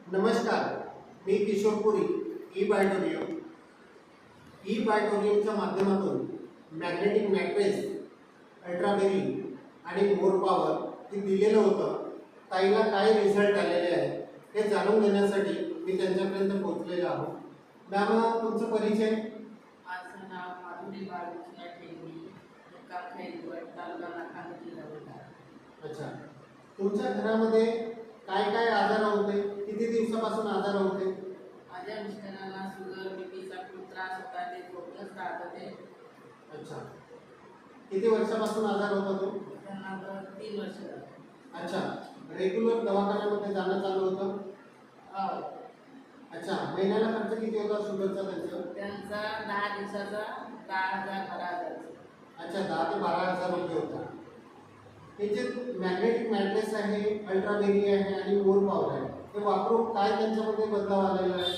नमस्कार, मी किशोर पुरी ई बायटोरियमच्या माध्यमातून magnetic mattress अल्ट्राबेरी आणि मोर पॉवर हे दिलेलं होतं. ताईला काय रिझल्ट आलेले आहे हे जाणून घेण्यासाठी मी त्यांच्यापर्यंत पोहोचलेलो आहो. मॅम, तुमचं परिचय? माझं नाव माधुरी बाळकृष्ण ठेंगडी, मुक्काम खैरवड, तालुका नाकांद, जिल्हा बुलढाणा. अच्छा, तुमच्या घरामध्ये काय काय आजार होते? किती दिवसापासून आजार होते? माझ्या मिस्टरांना शुगर बीपीचा खूप त्रास होता, ते झोपणंच राहत होते. अच्छा, किती वर्षापासून आजार होता तो? त्यांना आता 3 वर्ष झाली. अच्छा, रेग्युलर दवाखान्यामध्ये जाणं चालू होतं? हो. अच्छा, महिन्याला खर्च किती होता शुगरचा त्यांचा 10 दिवसाचा 10,000 12,000. अच्छा, 10 ते 12,000 रुपये होता. हे जे मॅग्नेटिक मॅट्रेस आहे, अल्ट्राबेरी आहे आणि मोर पॉवर आहे, हे वापरून काय त्यांच्यामध्ये बदलाव आलेला आहे?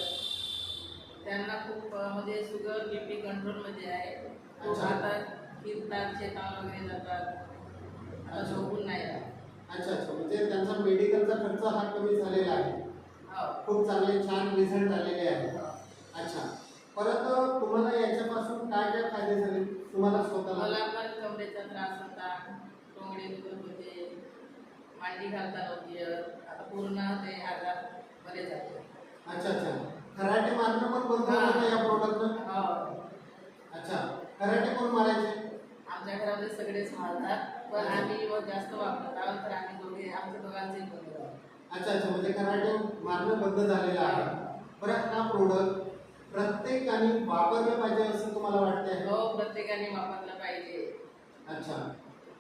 त्यांना खूप म्हणजे शुगर बीपी कंट्रोलमध्ये आहे. अच्छा. आता फिरतात, शेतावर वगैरे जातात, आता झोपून नाही राहत. अच्छा अच्छा, म्हणजे त्यांचा मेडिकलचा खर्च हा कमी झालेला आहे. हो. खूप चांगले छान रिझल्ट आलेले आहेत. हो. अच्छा, परत तुम्हाला याच्यापासून काय काय फायदे झाले तुम्हाला स्वतःला? मला पण कमरेचा त्रास होता, टोंगडे दुखत होते, मांडी घालता नव्हती, आता पूर्ण ते आजार बरे झाले. अच्छा अच्छा, खराटे मारणं पण बंद झालं का या प्रोडक्टनं? हो. अच्छा, खराटे कोण मारायचे? आमच्या घरामध्ये सगळेच मारतात, पण आम्ही जास्त वापरत आहोत, तर आम्ही दोघे आमच्या दोघांचे बंद झाले. अच्छा अच्छा, म्हणजे कराटे मारणं बंद झालेलं आहे. बरं, हा प्रोडक्ट प्रत्येकाने वापरलं पाहिजे असं तुम्हाला वाटतंय? हो, प्रत्येकाने वापरलं पाहिजे. अच्छा,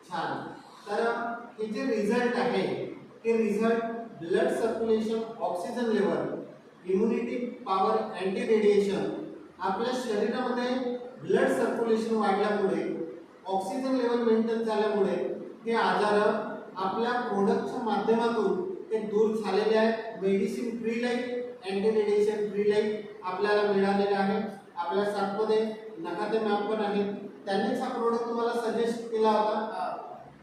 छान. तर हे जे रिझल्ट आहे, हे result blood circulation, oxygen level, immunity power, anti radiation, आपल्या शरीरामध्ये ब्लड सर्क्युलेशन वाढल्यामुळे, ऑक्सिजन लेवल मेंटेन झाल्यामुळे हे आजार आपल्या प्रोडक्टच्या माध्यमातून ते दूर झालेले आहेत. Medicine free life, anti radiation free life आपल्याला मिळालेलं आहे. आपल्या साथमध्ये नकाते मॅम पण आहेत, त्यांनीच हा प्रोडक्ट तुम्हाला सजेस्ट केला होता.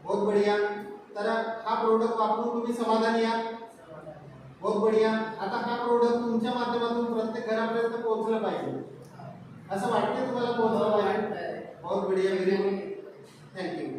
बहुत बढ़िया. तर हा प्रोडक्ट वापरून तुम्ही समाधानी आहात? बहुत बढ़िया. आता हा प्रोडक्ट तुमच्या माध्यमातून प्रत्येक घरापर्यंत पोहोचला पाहिजे असं वाटते तुम्हाला? पोहोचलं पाहिजे. बहुत बढ़िया, व्हेरी गुड, थँक्यू.